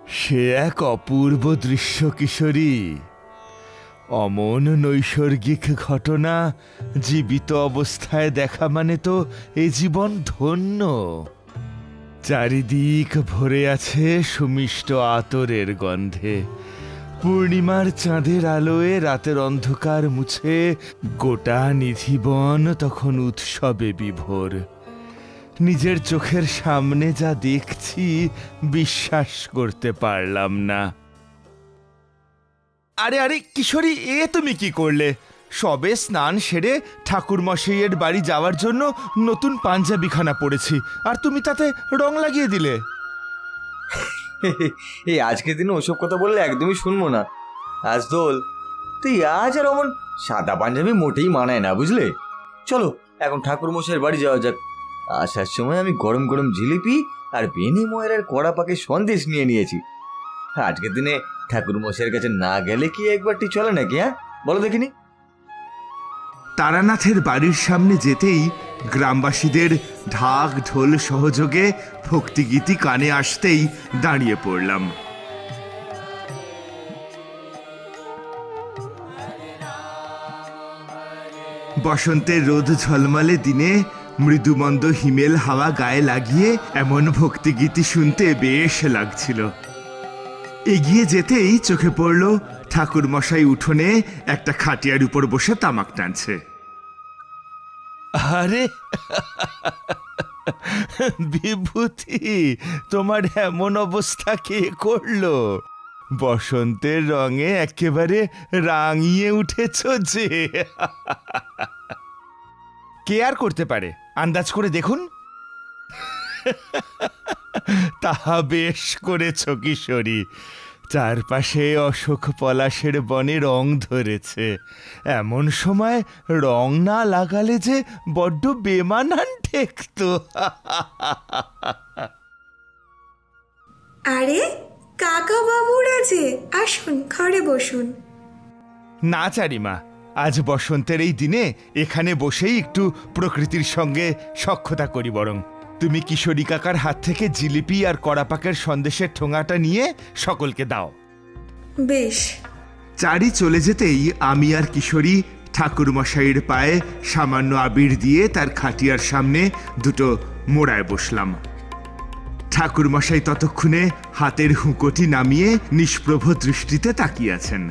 সে এক অপূর্ব দৃশ্য কিশোরী। অমন নৈসর্গিক ঘটনা জীবিত অবস্থায় দেখা মানে তো এ জীবন ধন্য। চারিদিক ভরে আছে সুমিষ্ট আতরের গন্ধে। পূর্ণিমার চাঁদের আলোয় রাতের অন্ধকার মুছে গোটা নিধিবন তখন উৎসবে বিভোর। নিজের চোখের সামনে যা দেখছি বিশ্বাস করতে পারলাম না। আরে আরে কিশোরী, এ তুমি কি করলে? সবে স্নান সেরে ঠাকুরমশাইয়ের বাড়ি যাওয়ার জন্য নতুন পাঞ্জাবিখানা পরেছি, আর তুমি তাতে রং লাগিয়ে দিলে। এই আজকের দিনে ওসব কথা বললে একদমই শুনবো না। আজ দোল, তুই আজ আর অমন সাদা পাঞ্জাবি মোটেই মানায় না, বুঝলে? চলো এখন ঠাকুরমশাইয়ের বাড়ি যাওয়া যাক। আসার সময় আমি গরম গরম জিলিপি আর বেনি ময়রার কড়া পাকে সন্দেশ নিয়ে নিয়েছি। আজকের দিনে ঠাকুরমশাইয়ের কাছে না গেলে কি একবারটি চলে নাকি? হ্যাঁ বলো দেখিনি। তারানাথের বাড়ির সামনে যেতেই গ্রামবাসীদের ঢাক ঢোল সহযোগে ভক্তিগীতি কানে আসতেই দাঁড়িয়ে পড়লাম। বসন্তের রোদ ঝলমলে দিনে মৃদুমন্দ হিমেল হাওয়া গায়ে লাগিয়ে এমন ভক্তিগীতি শুনতে বেশ লাগছিল। এগিয়ে যেতেই চোখে পড়ল ঠাকুরমশাই উঠোনে একটা খাটিয়ার উপর বসে তামাক টানছে। আরে বিভূতি, তোমার এমন অবস্থা কে করলো? বসন্তের রঙে একেবারে রাঙিয়ে উঠেছ যে। কে আর করতে পারে, আন্দাজ করে দেখুন। তাহা বেশ করেছ কিশোরী। চারপাশে অশোক পলাশের বনে রং ধরেছে, এমন সময় রং না লাগালে যে বড্ড বেমানান ঠেকত। আরে কাকা বাবুরা যে, আসুন ঘরে বসুন। না চারিমা, আজ বসন্তের এই দিনে এখানে বসেই একটু প্রকৃতির সঙ্গে সখ্যতা করি। বরং তুমি কিশোরী কাকার হাত থেকে জিলিপি আর কড়াপাকের সন্দেশের ঠোঙাটা নিয়ে সকলকে দাও। বেশ। চারি চলে যেতেই আমি আর কিশোরী ঠাকুরমশাইয়ের পায়ে সামান্য আবির দিয়ে তার খাটিয়ার সামনে দুটো মোড়ায় বসলাম। ঠাকুরমশাই ততক্ষণে হাতের হুঁকোটি নামিয়ে নিষ্প্রভ দৃষ্টিতে তাকিয়ে আছেন।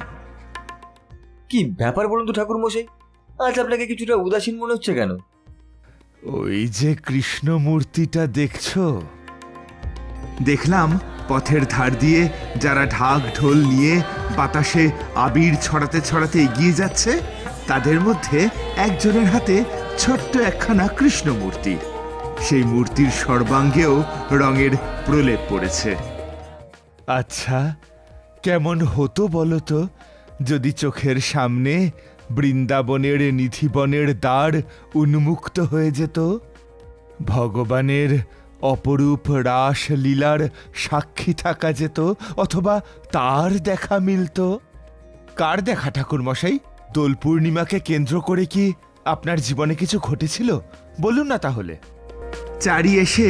কি ব্যাপার বলুন তো ঠাকুরমশাই, আজ আপনাকে কিছুটা উদাসীন মনে হচ্ছে কেন? ওই যে কৃষ্ণ মূর্তিটা দেখছো? দেখলাম পথের ধার দিয়ে যারা ঢাক ঢোল নিয়ে বাতাসে আবির ছড়াতে ছড়াতে এগিয়ে যাচ্ছে, তাদের মধ্যে একজনের হাতে ছোট্ট একখানা কৃষ্ণ মূর্তি। সেই মূর্তির সর্বাঙ্গেও রঙের প্রলেপ পড়েছে। আচ্ছা, কেমন হতো বলতো যদি চোখের সামনে বৃন্দাবনের নিধিবনের দ্বার উন্মুক্ত হয়ে যেত, ভগবানের অপরূপ রাস লীলার সাক্ষী থাকা যেত, অথবা তার দেখা মিলত। কার দেখা ঠাকুরমশাই? দোল পূর্ণিমাকে কেন্দ্র করে কি আপনার জীবনে কিছু ঘটেছিল? বলুন না তাহলে। চারি এসে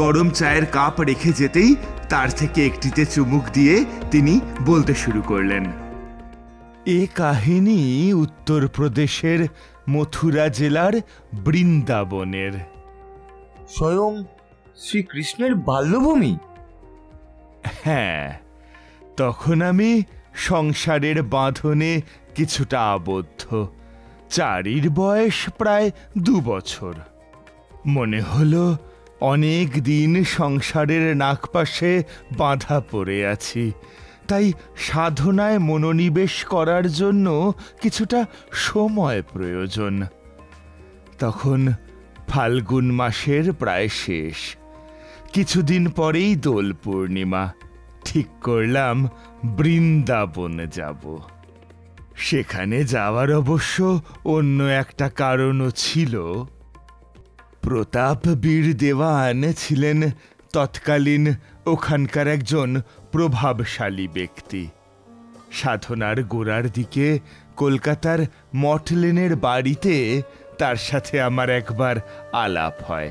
গরম চায়ের কাপ রেখে যেতেই তার থেকে একটিতে চুমুক দিয়ে তিনি বলতে শুরু করলেন। এ কাহিনী উত্তরপ্রদেশের মথুরা জেলার বৃন্দাবনের। স্বয়ং শ্রীকৃষ্ণের বাল্যভূমি? হ্যাঁ, তখন আমি সংসারের বাঁধনে কিছুটা আবদ্ধ। চারির বয়স প্রায় 2 বছর। মনে হলো অনেক দিন সংসারের নাগপাশে বাঁধা পড়ে আছি, তাই সাধনায় মনোনিবেশ করার জন্য কিছুটা সময় প্রয়োজন। তখন ফাল্গুন মাসের প্রায় শেষ। কিছুদিন পরেই দোল পূর্ণিমা। ঠিক করলাম বৃন্দাবন যাব। সেখানে যাওয়ার অবশ্য অন্য একটা কারণও ছিল। প্রতাপ বীর দেওয়ান ছিলেন তৎকালীন ওখানকার একজন প্রভাবশালী ব্যক্তি। সাধনার গোড়ার দিকে কলকাতার মঠলেনের বাড়িতে তার সাথে আমার একবার আলাপ হয়।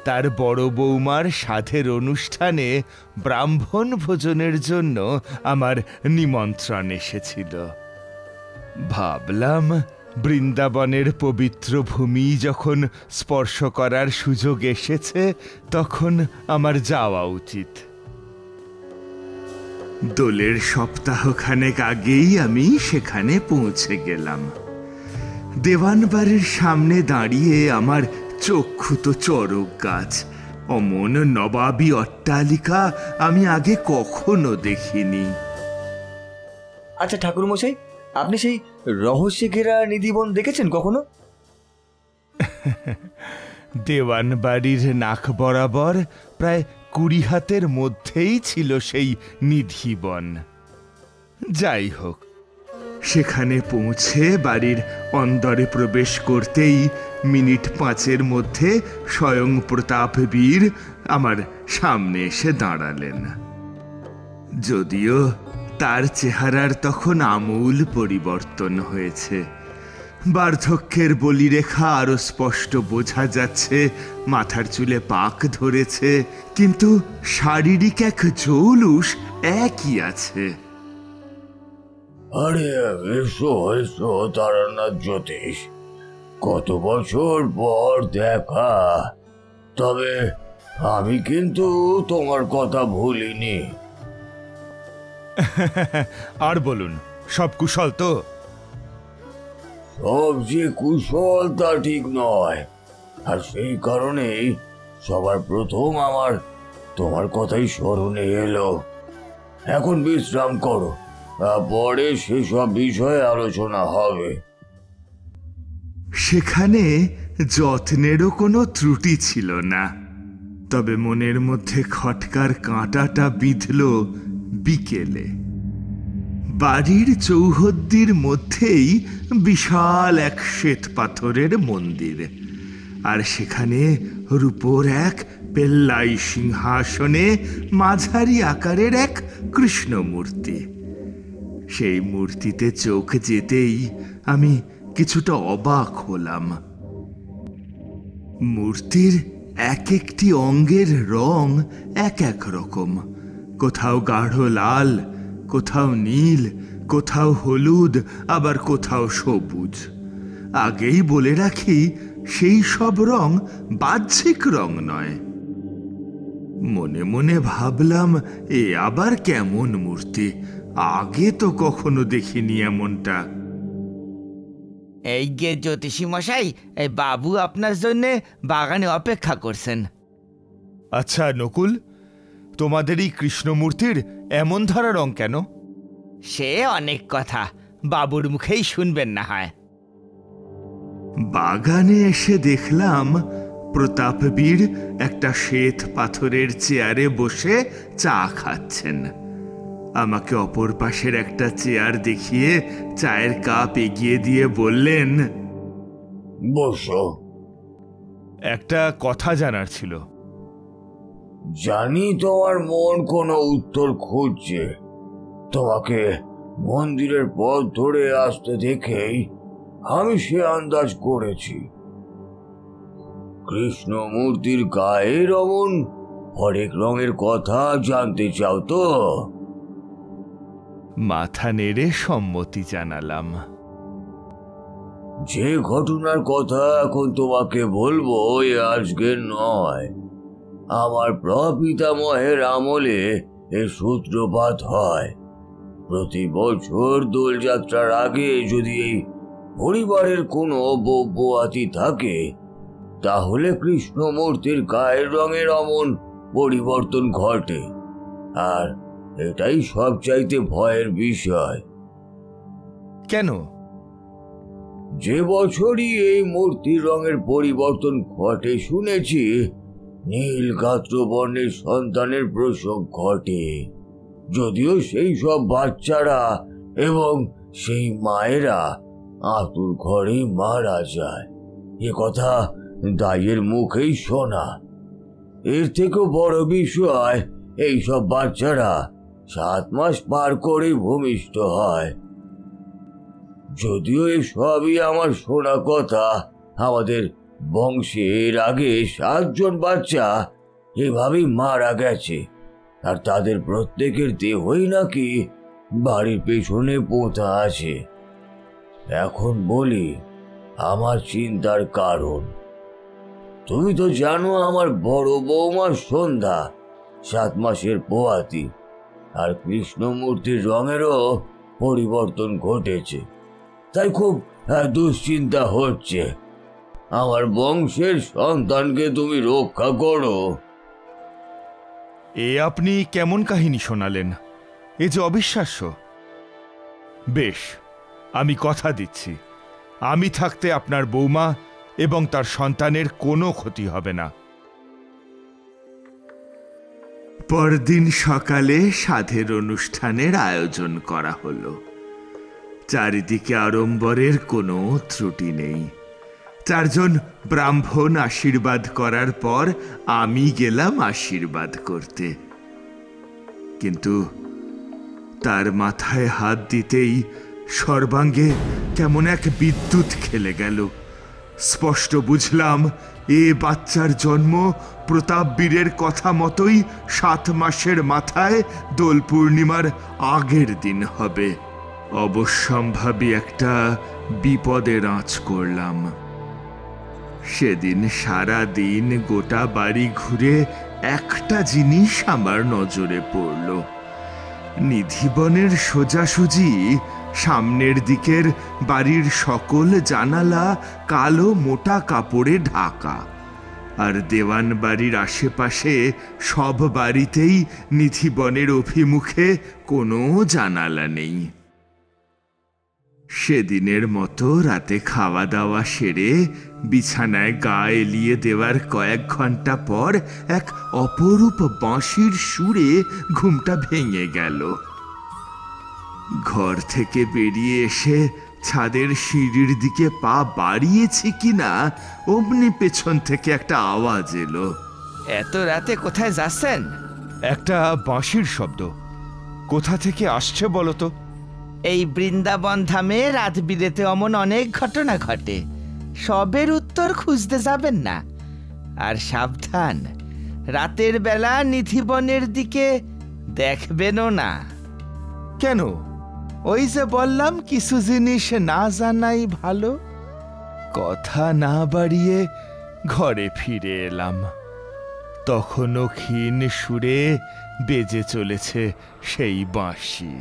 তার বড় বৌমার সাধের অনুষ্ঠানে ব্রাহ্মণ ভোজনের জন্য আমার নিমন্ত্রণ এসেছিল। ভাবলাম বৃন্দাবনের পবিত্র ভূমি যখন স্পর্শ করার সুযোগ এসেছে তখন আমার যাওয়া উচিত। দোলের সপ্তাহখানেক আগেই আমি সেখানে পৌঁছে গেলাম। দেওয়ানবাড়ির সামনে দাঁড়িয়ে আমার চক্ষু তো চড়ক গাছ। অমন নবাবী অট্টালিকা আমি আগে কখনো দেখিনি। আচ্ছা ঠাকুরমশাই, আপনি সেই রহস্যে ঘেরা নিধিবন দেখেছেন কখনো? দেওয়ানবাড়ির নাক বরাবর প্রায় 20 হাতের মধ্যেই ছিল সেই নিধিবন। যাই হোক, সেখানে পৌঁছে বাড়ির অন্দরে প্রবেশ করতেই মিনিট 5-এর মধ্যে স্বয়ং প্রতাপবীর আমার সামনে এসে দাঁড়ালেন। যদিও তার চেহারার তখন আমূল পরিবর্তন হয়েছে। বার্ধক্যের বলিরেখা আরো স্পষ্ট বোঝা যাচ্ছে, মাথার চুলে পাক ধরেছে, কিন্তু শারীরিক এক জৌলুস একই আছে। আরে এসো এসো তারানাথ জ্যোতিষ, কত বছর পর দেখা। তবে আমি কিন্তু তোমার কথা ভুলিনি। আর বলুন, সব কুশল তো? সব যে কুশল তা ঠিক নয়, আর সেই কারণেই সবার প্রথম আমার তোমার কথাই স্মরণে এলো। এখন বিশ্রাম করো, পরে সেসব বিষয়ে আলোচনা হবে। সেখানে যত্নেরও কোনো ত্রুটি ছিল না, তবে মনের মধ্যে খটকার কাঁটাটা বিঁধল বিকেলে। বাড়ির চৌহদ্দির মধ্যেই বিশাল এক শ্বেত পাথরের মন্দির, আর সেখানে রূপোর এক পেল্লাই সিংহাসনে মাঝারি আকারের এক কৃষ্ণ মূর্তি। সেই মূর্তিতে চোখ যেতেই আমি কিছুটা অবাক হলাম। মূর্তির এক একটি অঙ্গের রং এক এক রকম, কোথাও গাঢ় লাল, কোথাও নীল, কোথাও হলুদ, আবার কোথাও সবুজ। আগেই বলে রাখি, সেই সব রং বাহ্যিক রং নয়। মনে মনে ভাবলাম, এ আবার কেমন মূর্তি, আগে তো কখনো দেখিনি এমনটা। এই গে জ্যোতিষী মশাই, এই বাবু আপনার জন্যে বাগানে অপেক্ষা করছেন। আচ্ছা নকুল, তোমাদের এই কৃষ্ণমূর্তির এমন ধরা রং কেন? সে অনেক কথা, বাবুর মুখেই শুনবেন না হয়। বাগানে এসে দেখলাম প্রতাপবীর একটা শ্বেত পাথরের চেয়ারে বসে চা খাচ্ছেন। আমাকে অপর পাশের একটা চেয়ার দেখিয়ে চায়ের কাপ এগিয়ে দিয়ে বললেন, বসো। একটা কথা জানার ছিল। জানি তোমার মন কোনো উত্তর খুঁজছে। তোমাকে মন্দিরের পথ ধরে আসতে দেখেই আমি সে আন্দাজ করেছি। কৃষ্ণ মূর্তির গায়ের অমন হরেক রঙের কথা জানতে চাও তো? মাথা নেড়ে সম্মতি জানালাম। যে ঘটনার কথা এখন তোমাকে বলবো এ আজকের নয়। আমার প্রপিতামহের আমলে এর সূত্রপাত হয়। প্রতি বছর দোলযাত্রার আগে যদি এই পরিবারের কোনো বৌবুয়াতি থাকে, তাহলে কৃষ্ণমূর্তির গায়ের রঙের অমন পরিবর্তন ঘটে। আর এটাই সবচাইতে ভয়ের বিষয়। কেন? যে বছরই এই মূর্তির রঙের পরিবর্তন ঘটে শুনেছি নীল গাত্রবর্ণের সন্তানের প্রসব ঘটে। যদিও সেই সব বাচ্চারা এবং সেই মায়েরা আতুর ঘরেই মারা যায়, এ কথা দাইয়ের মুখেই শোনা। এর থেকেও বড় বিষয়, এই সব বাচ্চারা 7 মাস পার করেই ভূমিষ্ঠ হয়। যদিও এই সবই আমার শোনা কথা, আমাদের বংশে এর আগে 7 জন বাচ্চা এভাবেই মারা গেছে, আর তাদের প্রত্যেকের দেহই নাকি বাড়ির পেছনে পোতা আছে। এখন বলি আমার চিন্তার কারণ। তুমি তো জানো আমার বড় বৌমা সন্ধ্যা 7 মাসের পোয়াতি, আর কৃষ্ণমূর্তির রঙেরও পরিবর্তন ঘটেছে। তাই খুব দুশ্চিন্তা হচ্ছে। আমার বংশের সন্তানকে তুমি রক্ষা করো। এ আপনি কেমন কাহিনী শোনালেন? এ যে অবিশ্বাস্য। বেশ, আমি কথা দিচ্ছি, আমি থাকতে আপনার বৌমা এবং তার সন্তানের কোনো ক্ষতি হবে না। পরদিন সকালে সাধের অনুষ্ঠানের আয়োজন করা হলো। চারিদিকে আড়ম্বরের কোনো ত্রুটি নেই। 4 জন ব্রাহ্মণ আশীর্বাদ করার পর আমি গেলাম আশীর্বাদ করতে। কিন্তু তার মাথায় হাত দিতেই সর্বাঙ্গে কেমন এক বিদ্যুৎ খেলে গেল। স্পষ্ট বুঝলাম এ বাচ্চার জন্ম প্রতাপবীরের কথা মতোই 7 মাসের মাথায় দোল পূর্ণিমার আগের দিন হবে। অবশ্যম্ভাবী একটা বিপদের আঁচ করলাম। সেদিন সারা দিন গোটা বাড়ি ঘুরে একটা জিনিস আমার নজরে পড়ল। নিধিবনের সোজাসুজি সামনের দিকের বাড়ির সকল জানালা কালো মোটা কাপড়ে ঢাকা, আর দেওয়ান বাড়ির আশেপাশে সব বাড়িতেই নিধিবনের অভিমুখে কোনো জানালা নেই। সেদিনের মতো রাতে খাওয়া দাওয়া সেরে বিছানায় গা এলিয়ে দেওয়ার কয়েক ঘন্টা পর এক অপরূপ বাঁশির সুরে ঘুমটা ভেঙে গেল। ঘর থেকে বেরিয়ে এসে ছাদের সিঁড়ির দিকে পা বাড়িয়েছি কিনা অমনি পেছন থেকে একটা আওয়াজ এলো। এত রাতে কোথায় যাচ্ছেন? একটা বাঁশির শব্দ। কোথা থেকে আসছে বলো তো? এই বৃন্দাবন ধামে রাত বিরেতে অমন অনেক ঘটনা ঘটে, সবের উত্তর খুঁজতে যাবেন না। আর সাবধান, রাতের বেলা নিধিবনের দিকে দেখবেনও না। কেন? ওই যে বললাম, কিছু জিনিস না জানাই ভালো। কথা না বাড়িয়ে ঘরে ফিরে এলাম। তখনও ক্ষীণ সুরে বেজে চলেছে সেই বাঁশি।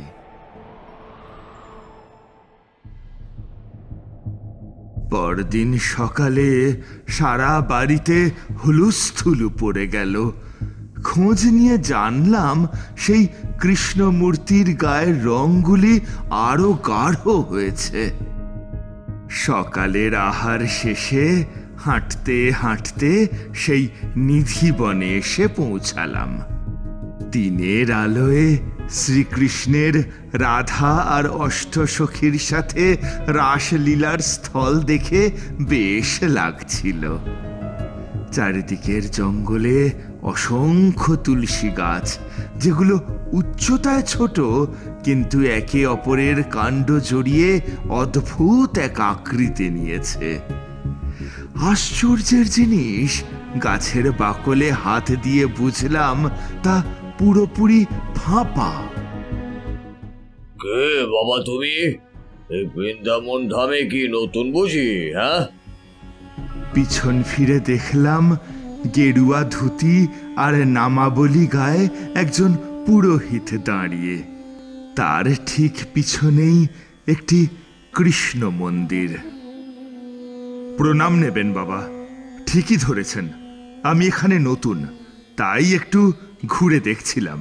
পরদিন সকালে সারা বাড়িতে হুলুস্থুলু পড়ে গেল। খোঁজ নিয়ে জানলাম সেই কৃষ্ণমূর্তির গায়ের রঙগুলি আরো গাঢ় হয়েছে। সকালের আহার শেষে হাঁটতে হাঁটতে সেই নিধিবনে এসে পৌঁছালাম। দিনের আলোয় শ্রীকৃষ্ণের রাধা আর অষ্টসখীর সাথে রাসলীলার স্থল দেখে বেশ লাগছিল। চারিদিকের জঙ্গলে অসংখ্য তুলসী গাছ, যেগুলো উচ্চতায় ছোট কিন্তু একে অপরের কাণ্ড জড়িয়ে অদ্ভুত এক আকৃতি নিয়েছে। আশ্চর্যের জিনিস, গাছের বাকলে হাত দিয়ে বুঝলাম তা পুরোপুরি ফাঁপা। কে বাবা তুমি? এই বৃন্দাবন ধামে কি নতুন বুঝি? হ্যাঁ? পিছন ফিরে দেখলাম গেরুয়া ধুতি আর নামাবলি গায়ে একজন পুরোহিত দাঁড়িয়ে। তার ঠিক পিছনেই একটি কৃষ্ণ মন্দির। প্রণাম নেবেন বাবা। ঠিকই ধরেছেন, আমি এখানে নতুন, তাই একটু ঘুরে দেখছিলাম।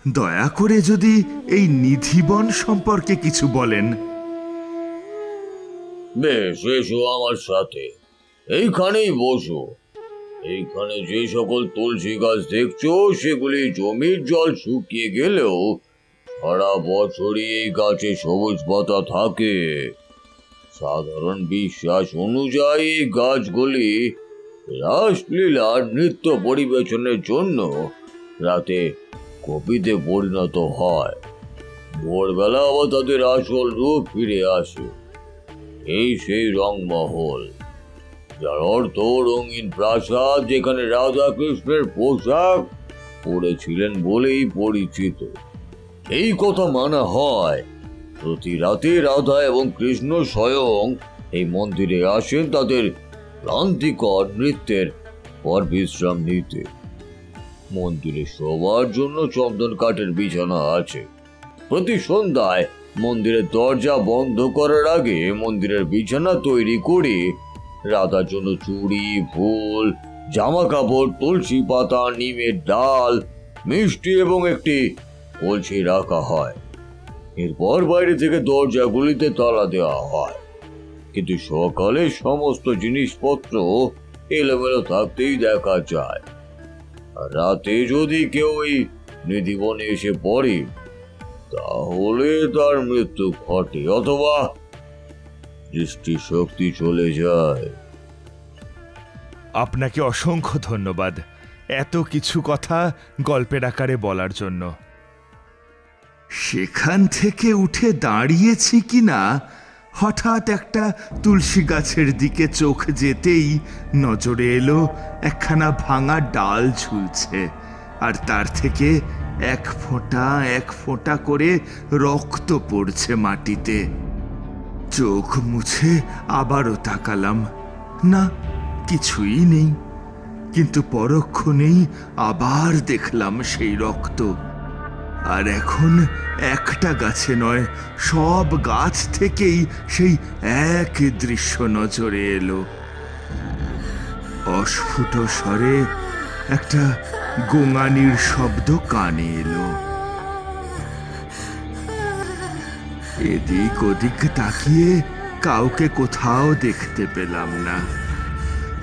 দয়া করে যদি এই নিধিবন সম্পর্কে কিছু বলেন। বেশ, এসো আমার সাথে, এইখানেই বসো। এইখানে যে সকল তুলসী গাছ দেখছো সেগুলি জমির জল শুকিয়ে গেলেও সারা বছরই এই গাছে সবুজ পাতা থাকে। সাধারণ বিশ্বাস অনুযায়ী এই গাছগুলি রাসলীলার নৃত্য পরিবেশনের জন্য রাতে কপিতে পরিণত হয়, ভোরবেলা আবার তাদের আসল রূপ ফিরে আসে। এই সেই রংমহল। যার অর্থ রঙিন প্রাসাদ, যেখানে রাধা কৃষ্ণের পোশাক পরেছিলেন বলেই পরিচিত। এই কথা মানা হয়, প্রতি রাতে রাধা এবং কৃষ্ণ স্বয়ং এই মন্দিরে আসেন তাদের ক্লান্তিকর নৃত্যের পর বিশ্রাম নিতে। মন্দিরে শোবার জন্য চন্দন কাঠের বিছানা আছে। প্রতি সন্ধ্যায় মন্দিরের দরজা বন্ধ করার আগে মন্দিরের বিছানা তৈরি করে রাধার জন্য চুড়ি, ফুল, জামা কাপড়, তুলসী পাতা, নিমের ডাল, মিষ্টি এবং একটি কলসি রাখা হয়। এরপর বাইরে থেকে দরজাগুলিতে তালা দেওয়া হয়, কিন্তু সকালে সমস্ত জিনিসপত্র এলোমেলো থাকতেই দেখা যায়। আর রাতে যদি কেউ এই নিধিবনে এসে পড়ে তাহলে তার মৃত্যু ঘটে অথবা দৃষ্টিশক্তি চলে যায়। আপনাকে অসংখ্য ধন্যবাদ এত কিছু কথা গল্পের আকারে বলার জন্য। সেখান থেকে উঠে দাঁড়িয়েছি কিনা হঠাৎ একটা তুলসী গাছের দিকে চোখ যেতেই নজরে এলো একখানা ভাঙা ডাল ঝুলছে, আর তার থেকে এক ফোঁটা করে রক্ত পড়ছে মাটিতে। চোখ মুছে আবারও তাকালাম, না কিছুই নেই। কিন্তু পরক্ষণেই আবার দেখলাম সেই রক্ত। আর এখন একটা গাছে নয়, সব গাছ থেকেই সেই এক দৃশ্য নজরে এলো। অস্ফুট স্বরে একটা গোঙানির শব্দ কানে এলো। এদিক ওদিক তাকিয়ে কাউকে কোথাও দেখতে পেলাম না।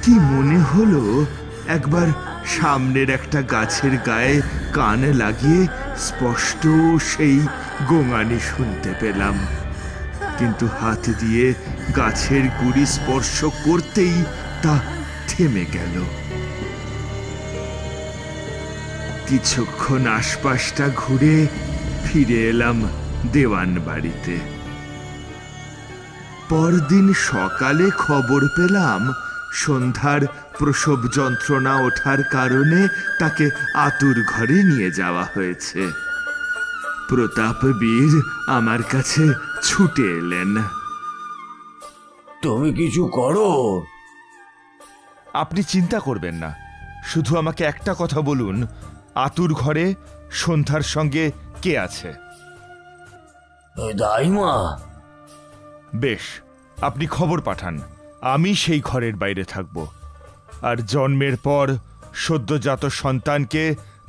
কি মনে হলো একবার সামনের একটা গাছের গায়ে কান লাগিয়ে স্পষ্ট সেই গোঙানি শুনতে পেলাম, কিন্তু হাত দিয়ে গাছের গুড়ি স্পর্শ করতেই তা থেমে গেল। কিছুক্ষণ আশপাশটা ঘুরে ফিরে এলাম দেওয়ান বাড়িতে। পরদিন সকালে খবর পেলাম সন্ধ্যার প্রসব যন্ত্রণা ওঠার কারণে তাকে আতুর ঘরে নিয়ে যাওয়া হয়েছে। প্রতাপবীর আমার কাছে ছুটে এলেন। তুমি কিছু করো। আপনি চিন্তা করবেন না, শুধু আমাকে একটা কথা বলুন, আতুর ঘরে সন্ধ্যার সঙ্গে কে আছে? দাইমা। বেশ, আপনি খবর পাঠান, আমি সেই ঘরের বাইরে থাকব। আর জন্মের পর সদ্যজাত সন্তানকে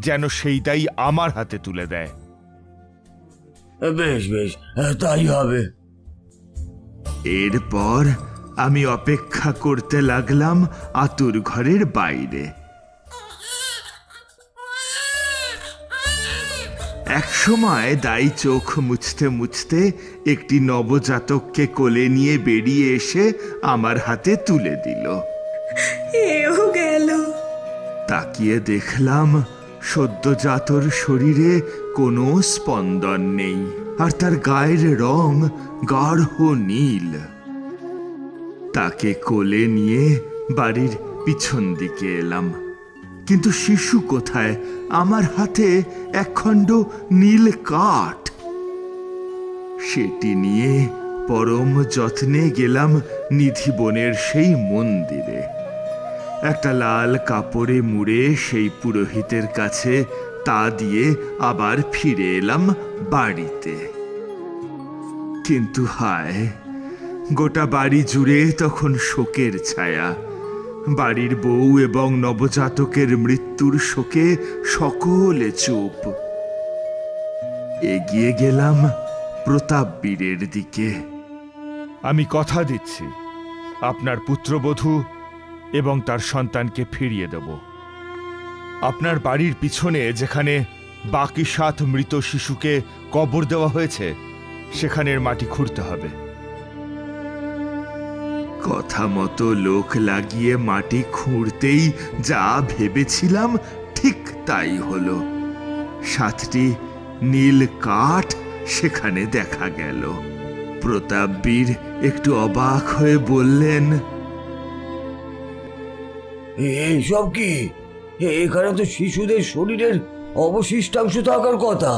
যেন সেই দাই আমার হাতে তুলে দেয়। বেশ বেশ, তাই হবে। এরপর আমি অপেক্ষা করতে লাগলাম আতুর ঘরের বাইরে। একসময় দাই চোখ মুছতে মুছতে একটি নবজাতককে কোলে নিয়ে বেরিয়ে এসে আমার হাতে তুলে দিল। এও গেল। তাকিয়ে দেখলাম সদ্যজাতর শরীরে কোনো স্পন্দন নেই, আর তার গায়ের রং গাঢ় নীল। তাকে কোলে নিয়ে বাড়ির পিছন দিকে এলাম, কিন্তু শিশু কোথায়? আমার হাতে একখণ্ড নীল কাঠ। সেটি নিয়ে পরম যত্নে গেলাম নিধিবনের সেই মন্দিরে। একটা লাল কাপড়ে মুড়ে সেই পুরোহিতের কাছে তা দিয়ে আবার ফিরে এলাম বাড়িতে। কিন্তু হায়, গোটা বাড়ি জুড়ে তখন শোকের ছায়া। বাড়ির বউ এবং নবজাতকের মৃত্যুর শোকে সকলে চুপ। এগিয়ে গেলাম প্রতাপবীরের দিকে। আমি কথা দিচ্ছি, আপনার পুত্রবধূ এবং তার সন্তানকে ফিরিয়ে দেব। আপনার বাড়ির পিছনে যেখানে বাকি 7 মৃত শিশুকে কবর দেওয়া হয়েছে সেখানের মাটি খুঁড়তে হবে। কথা মতো লোক লাগিয়ে মাটি খুঁড়তেই যা ভেবেছিলাম ঠিক তাই হলো। 7টি নীল কাঠ সেখানে দেখা গেল। প্রতাপবীর একটু অবাক হয়ে বললেন, এইসব কি? এখানে তো শিশুদের শরীরের অবশিষ্টাংশ থাকার কথা।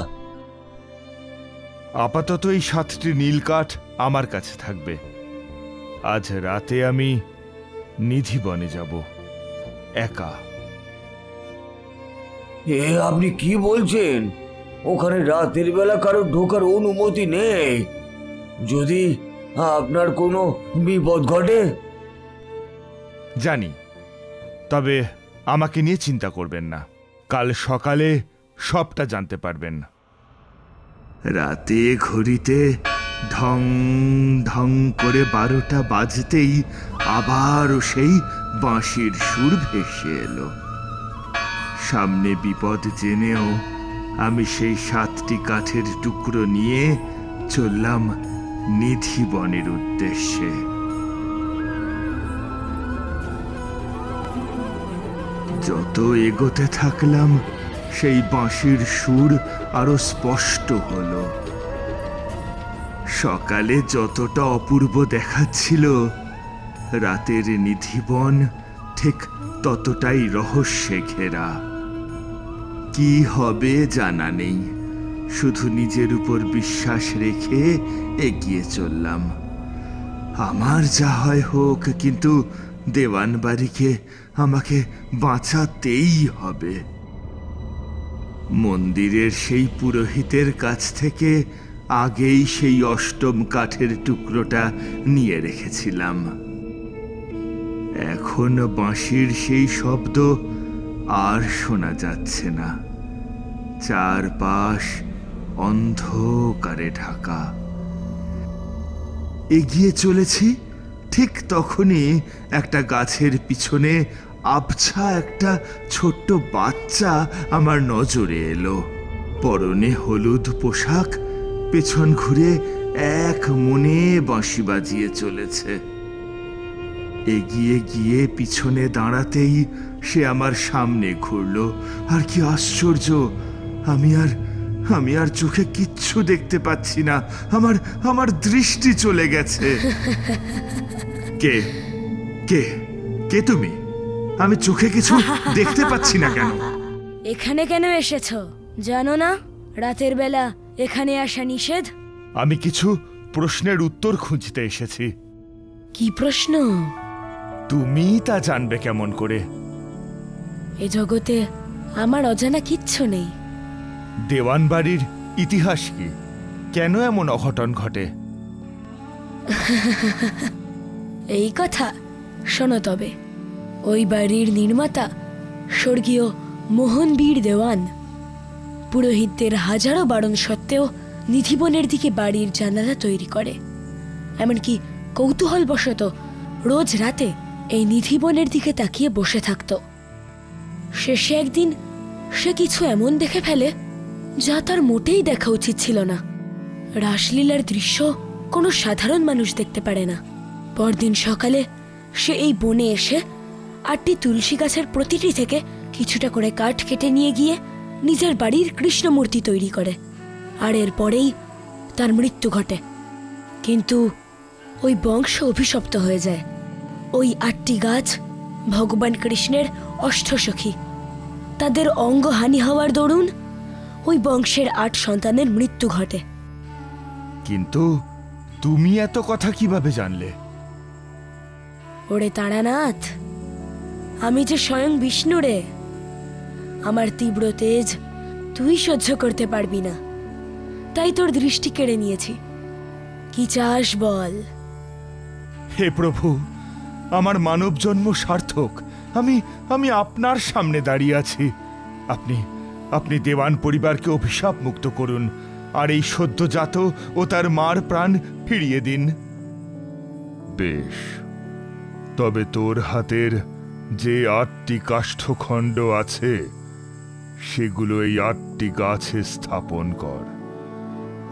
আপাতত এই 7টি নীল কাঠ আমার কাছে থাকবে। আজ রাতে আমি নিধিবনে যাব, একা। আপনি কি বলছেন? ওখানে রাতের বেলা কারো ঢোকার অনুমতি নেই। যদি আপনার কোনো বিপদ ঘটে? জানি, তবে আমাকে নিয়ে চিন্তা করবেন না। কাল সকালে সবটা জানতে পারবেন। রাতে ঘড়িতে ঢং ঢং করে 12টা বাজতেই আবারও সেই বাঁশির সুর ভেসে এলো। সামনে বিপদ জেনেও আমি সেই 7টি কাঠের টুকরো নিয়ে চললাম নিধিবনের উদ্দেশ্যে। যত এগোতে থাকলাম সেই বাঁশির সুর আরো স্পষ্ট হলো। সকালে যতটা অপূর্ব দেখাচ্ছিল, রাতের নিধিবন ঠিক ততটাই রহস্যে ঘেরা। কি হবে জানা নেই, শুধু নিজের উপর বিশ্বাস রেখে এগিয়ে চললাম। আমার যা হয় হোক, কিন্তু দেওয়ান বাড়িকে আমাকে বাঁচাতেই হবে। মন্দিরের সেই পুরোহিতের কাছ থেকে আগেই সেই 8ম কাঠের টুকরোটা নিয়ে রেখেছিলাম। এখন বাঁশির সেই শব্দ আর শোনা যাচ্ছে না। চারপাশ অন্ধকারে ঢাকা। এগিয়ে চলেছি, ঠিক তখনই একটা গাছের পিছনে আবছা একটা ছোট্ট বাচ্চা আমার নজরে এলো। পরনে হলুদ পোশাক, পেছন ঘুরে এক মনে বাঁশি বাজিয়ে চলেছে। এগিয়ে গিয়ে পিছনে দাঁড়াতেই সে আমার সামনে ঘুরল। আর কি আশ্চর্য, আমি আর চোখে কিচ্ছু দেখতে পাচ্ছি না। আমার দৃষ্টি চলে গেছে। কে কে কে তুমি? আমি চোখে কিছু দেখতে পাচ্ছি না কেন? এখানে কেন এসেছো জানো না? রাতের বেলা এখানে আসা নিষেধ। আমি কিছু প্রশ্নের উত্তর খুঁজতে এসেছি। কি প্রশ্ন? তুমি তা জানবে কেমন করে? এ জগতে আমার অজানা কিচ্ছু নেই। দেওয়ান বাড়ির ইতিহাস কি? কেন এমন অঘটন ঘটে? এই কথা শোনো তবে। ওই বাড়ির নির্মাতা স্বর্গীয় মোহনবীর দেওয়ান পুরোহিতদের হাজারো বারণ সত্ত্বেও নিধিবনের দিকে বাড়ির জানালা তৈরি করে। এমনকি কৌতূহলবশত রোজ রাতে এই নিধিবনের দিকে তাকিয়ে বসে থাকত। শেষে একদিন সে কিছু এমন দেখে ফেলে যা তার মোটেই দেখা উচিত ছিল না। রাসলীলার দৃশ্য কোনো সাধারণ মানুষ দেখতে পারে না। পরদিন সকালে সে এই বনে এসে 8টি তুলসী গাছের প্রতিটি থেকে কিছুটা করে কাঠ কেটে নিয়ে গিয়ে নিজের বাড়ির কৃষ্ণমূর্তি তৈরি করে। আর এরপরেই তার মৃত্যু ঘটে। কিন্তু ওই বংশ অভিশপ্ত হয়ে যায়। ওই 8টি গাছ ভগবান কৃষ্ণের অষ্টসখী। তাদের অঙ্গহানি হওয়ার দরুন ওই বংশের 8 সন্তানের মৃত্যু ঘটে। কিন্তু তুমি এত কথা কিভাবে জানলে? ওরে তারানাথ, আমি যে স্বয়ং বিষ্ণু রে। আমার তীব্র তেজ তুই সহ্য করতে পারবি না, তাই তোর দৃষ্টি কেড়ে নিয়েছি। কি চাস বল? হে প্রভু, আমার মানব জন্ম সার্থক। আমি আপনার সামনে দাঁড়িয়ে আছি। আপনি দেওয়ান পরিবারকে অভিশাপ মুক্ত করুন, আর এই সদ্যজাত ও তার মার প্রাণ ফিরিয়ে দিন। বেশ, তবে তোর হাতের যে 8টি কাষ্ঠখণ্ড আছে সেগুলো এই 8টি গাছে স্থাপন কর,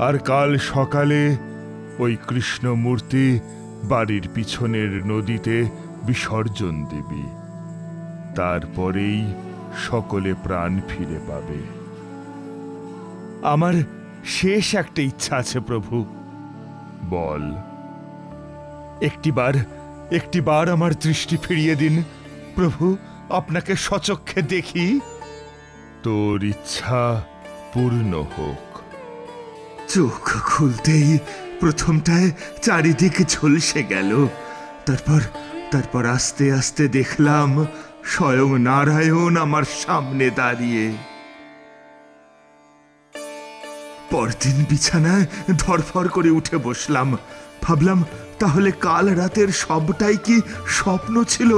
আর কাল সকালে ওই কৃষ্ণ মূর্তি বাড়ির পিছনের নদীতে বিসর্জন দিবি। তারপরেই সকলে প্রাণ ফিরে পাবে। আমার শেষ একটা ইচ্ছা আছে প্রভু। বল। একটিবার আমার দৃষ্টি ফিরিয়ে দিন প্রভু, আপনাকে সচক্ষে দেখি। তোর ইচ্ছা পূর্ণ হোক। চোখ খুলতেই প্রথমটায় চারিদিক ঝলসে গেল। তারপর আস্তে আস্তে দেখলাম স্বয়ং নারায়ণ আমার সামনে দাঁড়িয়ে। পরদিন বিছানায় ধরফর করে উঠে বসলাম। ভাবলাম, তাহলে কাল রাতের সবটাই কি স্বপ্ন ছিল?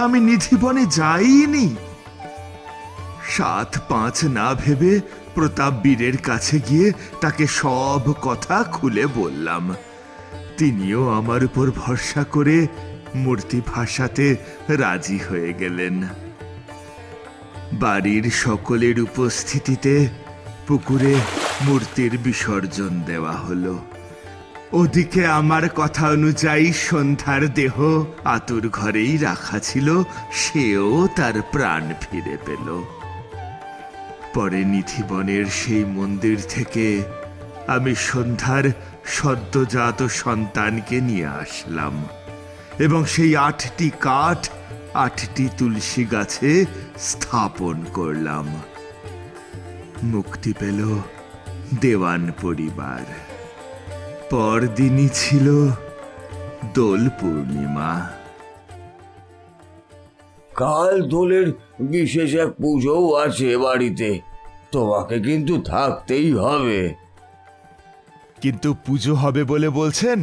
আমি নিধিবনে যাইনি। 7-5 না ভেবে প্রতাপ বীরের কাছে গিয়ে তাকে সব কথা খুলে বললাম। তিনিও আমার উপর ভরসা করে মূর্তি ভাসাতে রাজি হয়ে গেলেন। বাড়ির সকলের উপস্থিতিতে পুকুরে মূর্তির বিসর্জন দেওয়া হলো। ওদিকে আমার কথা অনুযায়ী সন্ধ্যার দেহ আতুর ঘরেই রাখা ছিল, সেও তার প্রাণ ফিরে পেল। পরে নিধিবনের সেই মন্দির থেকে আমি সন্ধ্যার সদ্যজাত সন্তানকে নিয়ে আসলাম এবং সেই 8টি কাঠ 8টি তুলসী গাছে স্থাপন করলাম। মুক্তি পেল দেওয়ান পরিবার। পরদিনই ছিল দোল পূর্ণিমা। কাল দোলের বিশেষ এক পুজোও আছে বাড়িতে, তোমাকে কিন্তু থাকতেই হবে। কিন্তু পুজো হবে বলে বলছেন,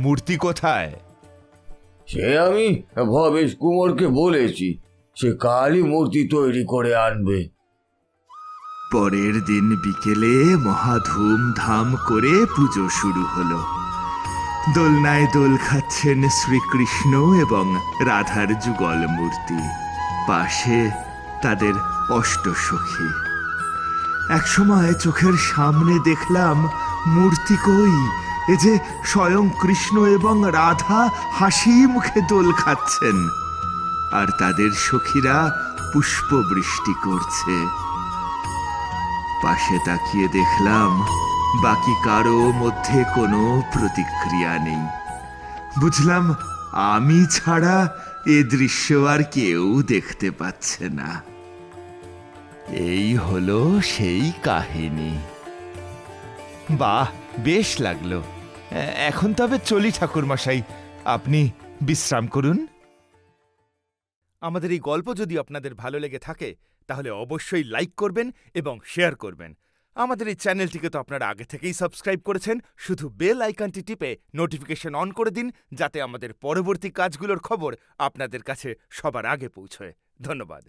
মূর্তি কোথায়? সে আমি ভবেশ কুমারকে বলেছি, সে কালই মূর্তি তৈরি করে আনবে। পরের দিন বিকেলে মহা ধুমধাম করে পুজো শুরু হলো। দোলনায় দোল খাচ্ছেন শ্রীকৃষ্ণ এবং রাধার যুগল মূর্তি, পাশে তাদের অষ্টসখী। একসময় চোখের সামনে দেখলাম মূর্তি কই, এ যে স্বয়ং কৃষ্ণ এবং রাধা হাসি মুখে দোল খাচ্ছেন, আর তাদের সখীরা পুষ্পবৃষ্টি করছে। পাশে তাকিয়ে দেখলাম বাকি কারো মধ্যে কোনো প্রতিক্রিয়া নেই। বুঝলাম আমি ছাড়া এ দৃশ্য আর কেউ দেখতে পাচ্ছে না। এই হলো সেই কাহিনী। বাহ, বেশ লাগলো। এখন তবে চলি ঠাকুরমশাই, আপনি বিশ্রাম করুন। আমাদের এই গল্প যদি আপনাদের ভালো লেগে থাকে তাহলে অবশ্যই লাইক করবেন এবং শেয়ার করবেন। আমাদের এই চ্যানেলটিকে তো আপনারা আগে থেকেই সাবস্ক্রাইব করেছেন, শুধু বেল আইকনটি টিপে নোটিফিকেশন অন করে দিন, যাতে আমাদের পরবর্তী কাজগুলোর খবর আপনাদের কাছে সবার আগে পৌঁছয়। ধন্যবাদ।